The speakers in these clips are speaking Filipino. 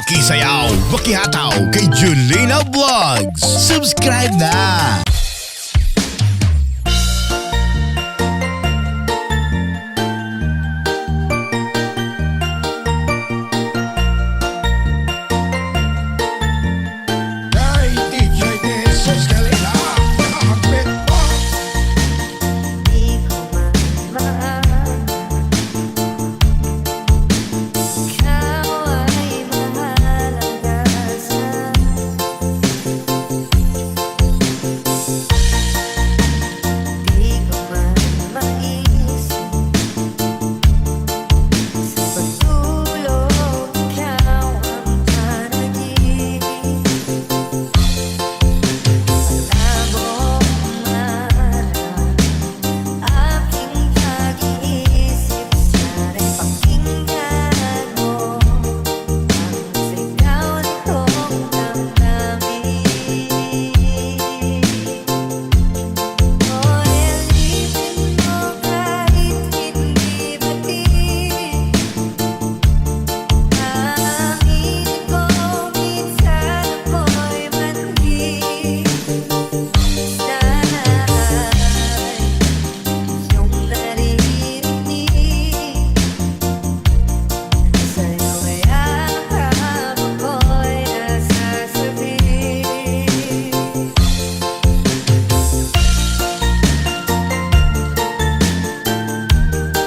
Makisayaw, makihataw kay Julina Vlogs. Subscribe na!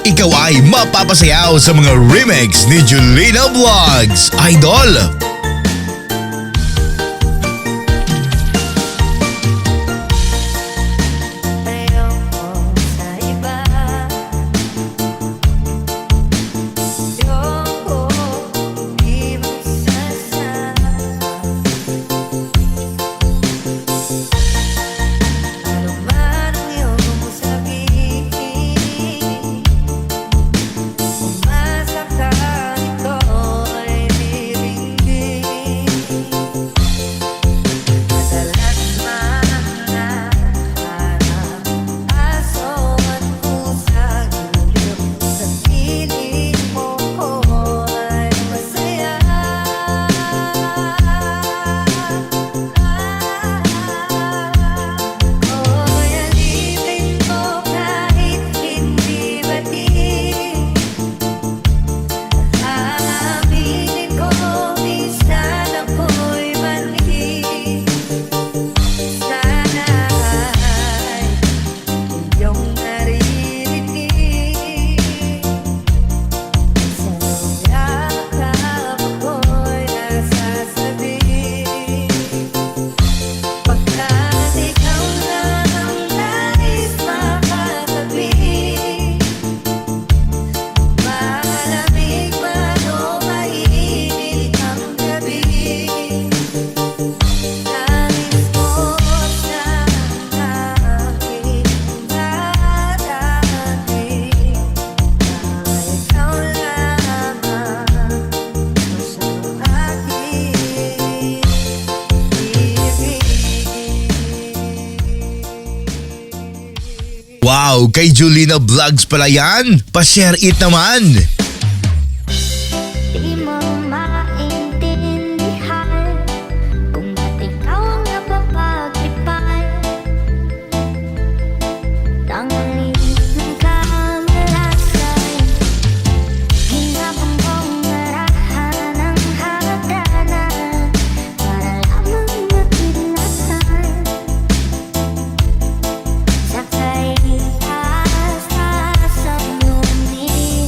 Ikaw ay mapapasayaw sa mga remix ni Julina Vlogs, Idol! Wow, kay Julina Vlogs pala yan! Pa-share it naman! Di mo maintindihan kung ba't ikaw ang napapagtripan. Tanggalin ng kamalasan, hinabang kong narahan ng hagdanan para lamang makidlasan. Sakay itaas-taas ang lumi.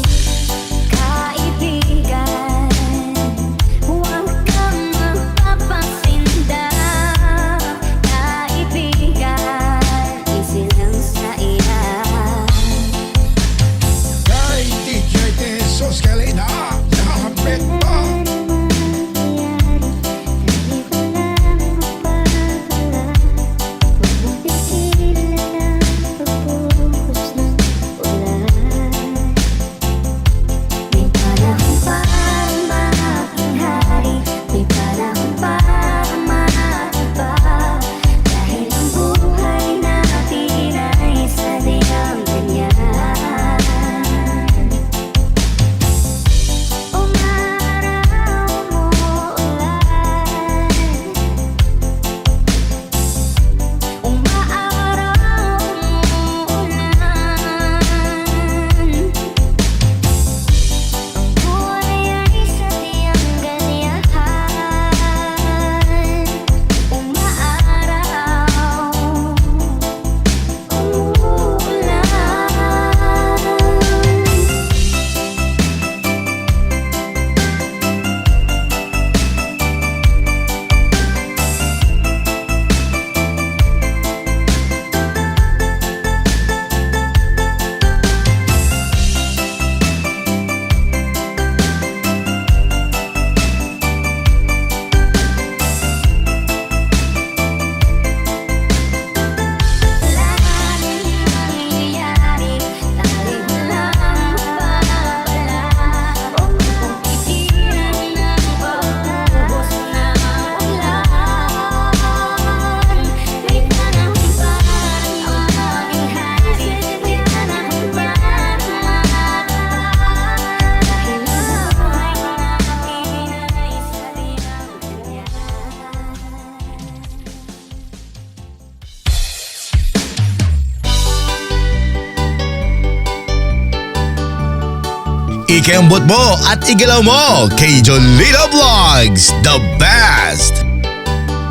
Ikiambot mo at igalaw mo kay Jolina Vlogs, the best!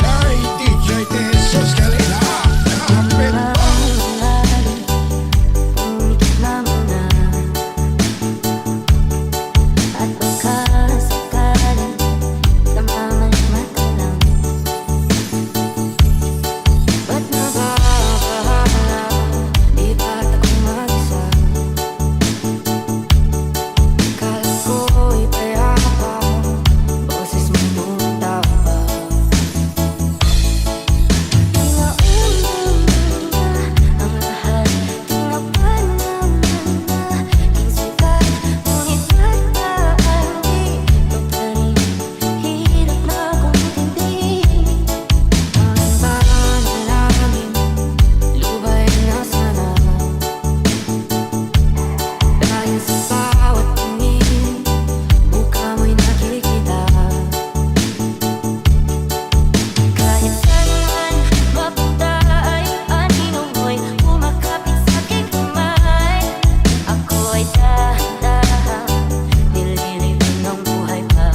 Ay, DJ Jesus Galina, kapit mo. Pumikit na muna. At pagkasakaling Tamaman mata lang. Ba't nababahala? Di ba't ako mag-isa? Kala ko'y payapa, boses mo'y tumatawa. Ang lahat, tinapan naman na Kinsikat, ngunit ba't ba hindi pa rin hirap na kumitindi? Ang panalangin, lubay na sana. Dahil sa bawat tingin, mukha mo'y nakikita. Kahit saan man mapunta ay anino mo'y kumakapit sa'king kamay. Ako ay dahan-dahan, nililibing ng buhay pa.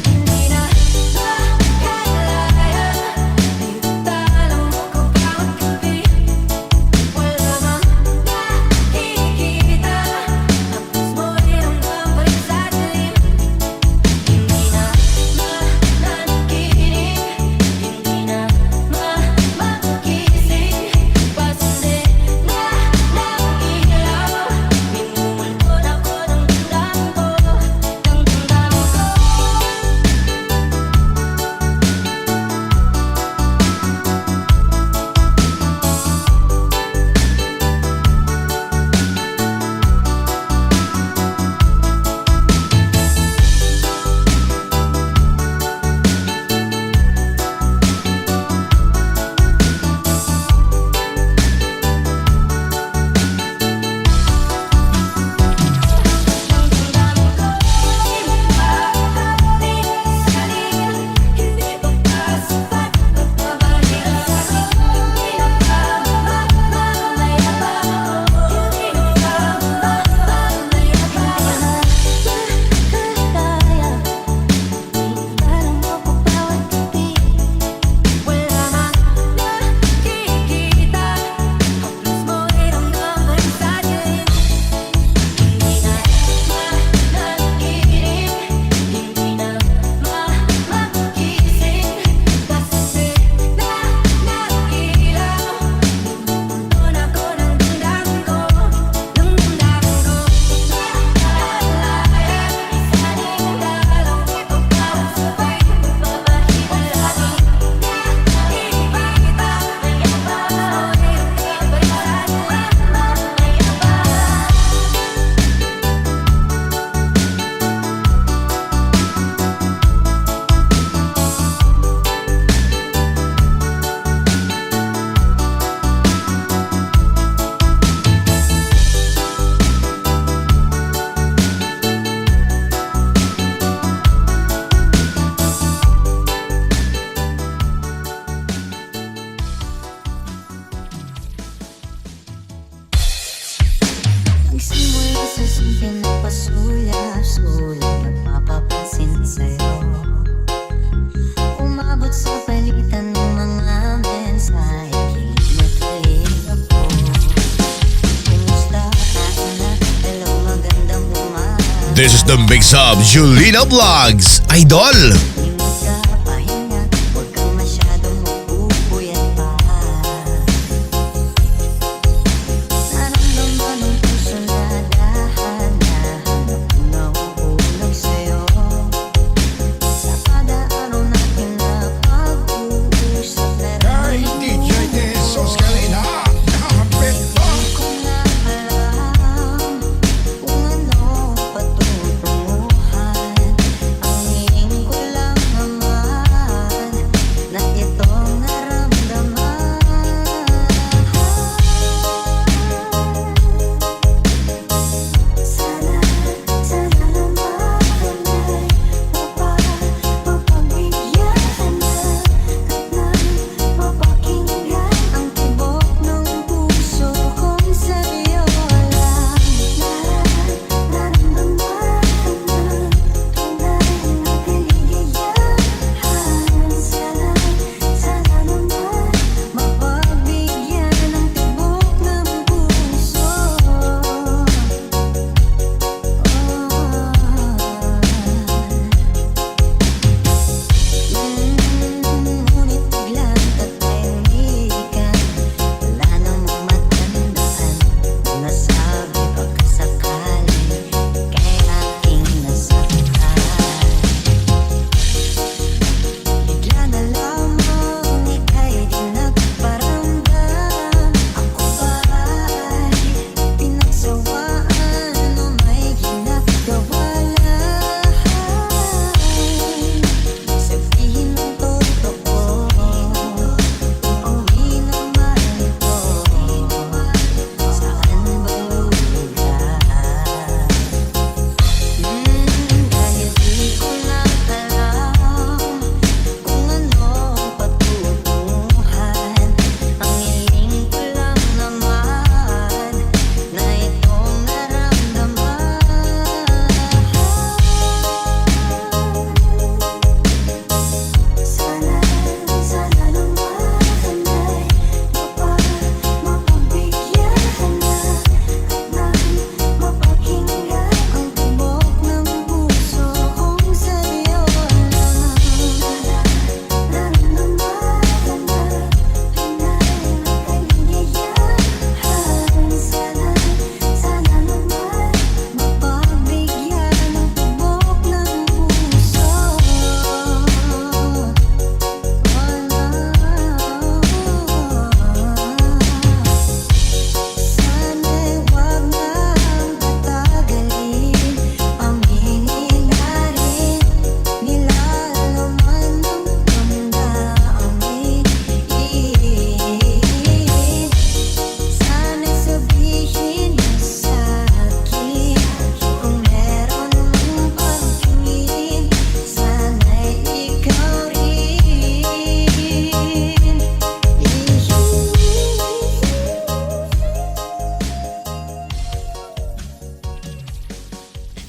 Hindi na makalaya, tinatalo ko bawat gabi. Wala mang nakikita, hapos mo'y ramdam pa rin sa dilim. Hindi na mananaginig, hindi na magising. Pasende na ng ilaw, minumulkod ako ng damdamin ko, ng damdamin ko. Hindi pa kasapat, pagbabalila sa'yo. Hindi na mamamaya pa ako. Hindi na mamamaya pa ako. Kaya, tinatalo mo ko bawat gabi. Wala mang nakikita, haplos mo'y ramdam pa rin sa dilim. Hindi na mananaginig, hindi na magising. Pasende na ng ilaw, minumulkod ako ng damdamin ko, ng damdamin ko. Alalayan, isaning dalaw, ipagpawag sabay, pagbabalita lagi. Nakikipagkita, mayabang mo'y ramdam pa rin sa Isang mo'y sasabihin na pasulyap-sulyap, nagpapapansin sa'yo. Umabot sa palitan ng mga mensahe, kilig ako. Kumusta? Nasaan na? Hello, magandang umaga. This is the mix of Jolina Vlogs, Idol! Di magkapahinga, huwag kang masyadong magpupuyat pa. Naramdaman ng puso na dahan-dahan akong nahuhulog sa'yo. Sa kada araw natin na pag-uusap na Ay, DJ Jesus Galina, kapit mo. Hindi ko na alam kung ano patuntunguhan. Ang hingin ko lang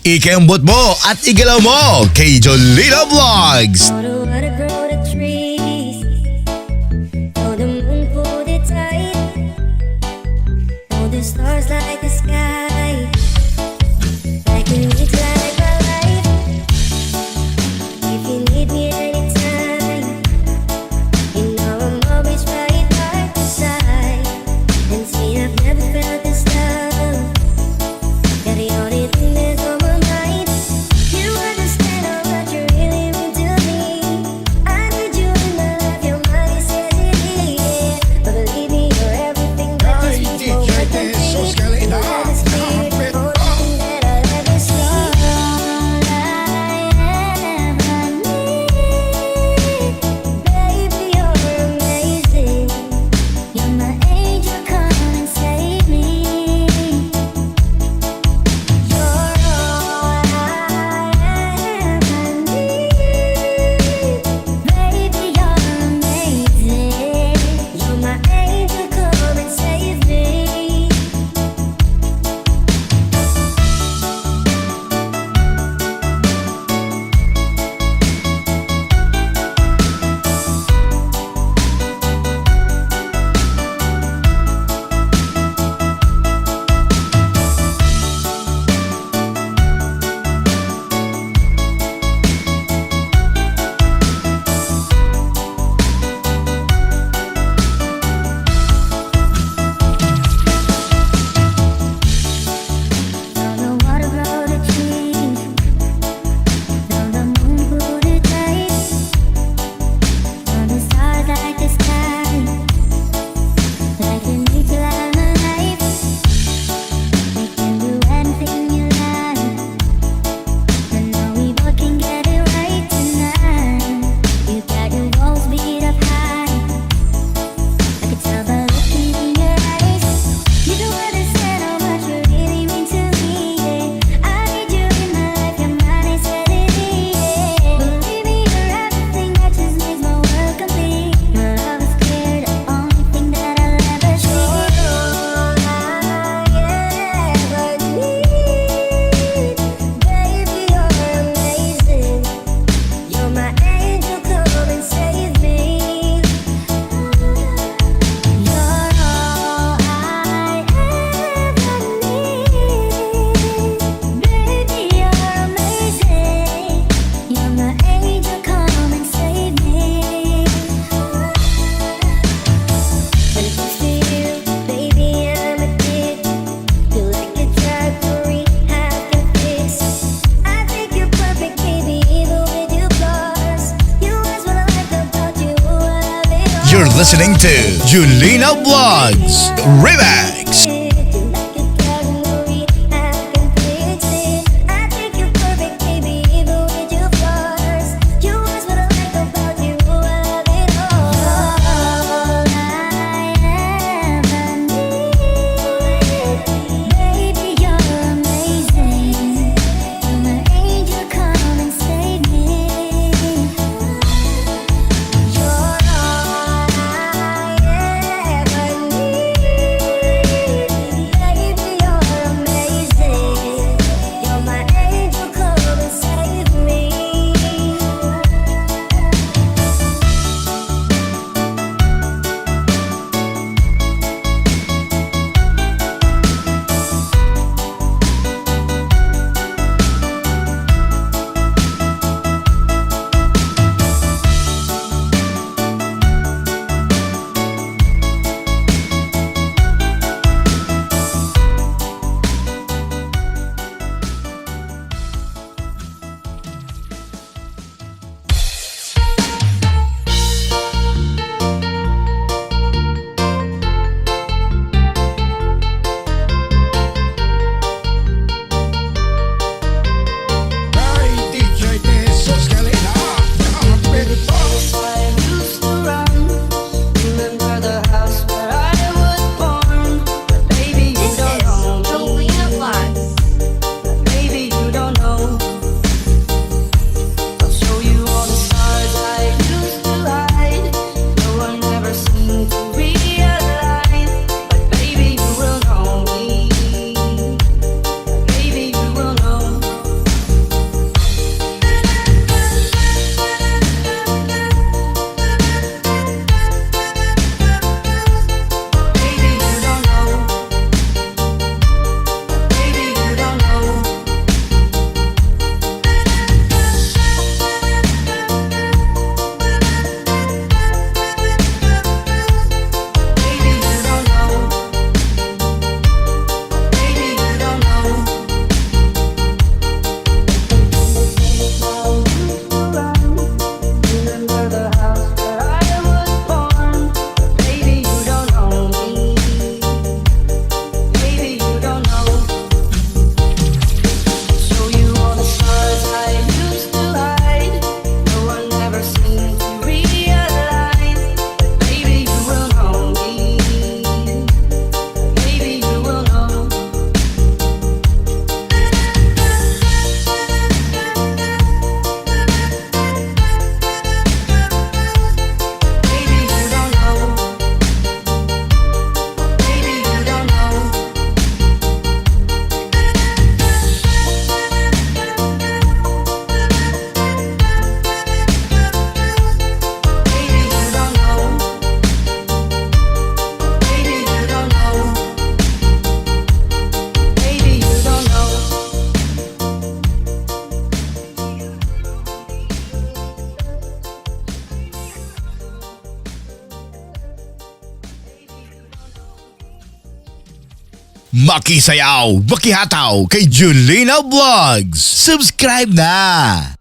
Ikembot mo at igalaw mo kay Jolina Vlogs. Know the water grow the trees. Know the moon pulled it tight. Know the stars like the sky. Like the weeks like my life. If you need me anytime, you know I'm always right by your side. And see, I've never felt this love. You're the only thing that's on my mind. You understand how much you really mean to me. I need you in my life, your mind says it is. But believe me, you're everything that Ay, these people DJ want to de be. esos que le da Love is clear, hambre. the only thing that I'll ever see. All I ever need, baby, you're amazing. You're my angel, come and save me. You're all I ever need. Baby, you're amazing. You're my angel, come and save me. Know the water grow the trees. Know the moon pulled it tight. Know the stars like the sky. Like the nature of my life. We can do anything you like. I know we both can get it right tonight. You got your walls beat up high. I could tell by looking in your eyes. You don't understand how much you really mean to me. I need you in my life, your mind is set it is. Believe me, you're everything that just makes my world complete. Your love is clear, the only thing that I'll ever see. You're all I ever need. Baby, you're amazing. You're my angel, come and save me. You're all I ever need. Baby, you're amazing. You're my angel, come and save me. When it comes to you, baby, I'm addicted. You like a drug to rehab can fix. I think you're perfect, baby, even with your flaws. You ask what I like about you, I love it all. You're listening to Jolina Vlogs Remix. You're all I ever need. Makisayaw, makihataw kay Julina Vlogs. Subscribe na!